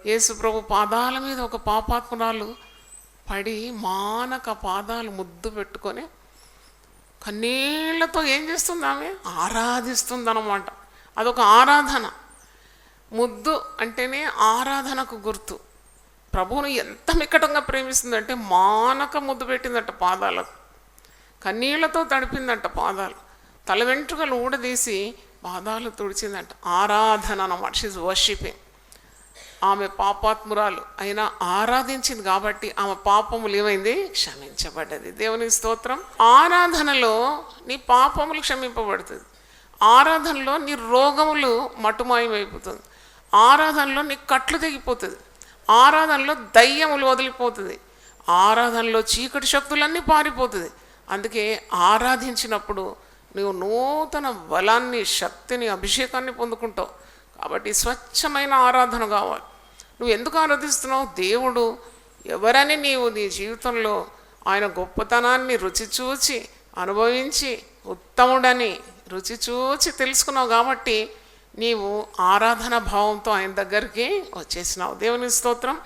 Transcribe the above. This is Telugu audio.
యేసు ప్రభు పాదాల మీద ఒక పాపాత్మురాలు పడి మానక పాదాలు ముద్దు పెట్టుకొని కన్నీళ్లతో ఏం చేస్తుంది? ఆమె ఆరాధిస్తుంది అన్నమాట. అదొక ఆరాధన. ముద్దు అంటేనే ఆరాధనకు గుర్తు. ప్రభువును ఎంత మిక్కటంగా ప్రేమిస్తుందంటే మానక ముద్దు పెట్టిందట పాదాలకు, కన్నీళ్లతో తడిపిందంట పాదాలు, తల వెంట్రుకలు ఊడదీసి పాదాలు తుడిచిందంట. ఆరాధన అన్నమాట. She's worshipping. ఆమె పాపాత్మురాలు అయినా ఆరాధించింది కాబట్టి ఆమె పాపములు ఏమైంది? క్షమించబడ్డది. దేవునికి స్తోత్రం. ఆరాధనలో నీ పాపములు క్షమింపబడుతుంది. ఆరాధనలో నీ రోగములు మటుమాయమైపోతుంది. ఆరాధనలో నీ కట్లు తెగిపోతుంది. ఆరాధనలో దయ్యములు వదిలిపోతుంది. ఆరాధనలో చీకటి శక్తులన్నీ పారిపోతుంది. అందుకే ఆరాధించినప్పుడు నువ్వు నూతన బలాన్ని, శక్తిని, అభిషేకాన్ని పొందుకుంటావు. కాబట్టి స్వచ్ఛమైన ఆరాధన కావాలి. నువ్వు ఎందుకు ఆరాధిస్తున్నావు? దేవుడు ఎవరని నీవు నీ జీవితంలో ఆయన గొప్పతనాన్ని రుచి చూచి అనుభవించి ఉత్తముడని రుచి చూచి తెలుసుకున్నావు కాబట్టి నీవు ఆరాధన భావంతో ఆయన దగ్గరికి వచ్చేసినావు. దేవుని స్తోత్రం.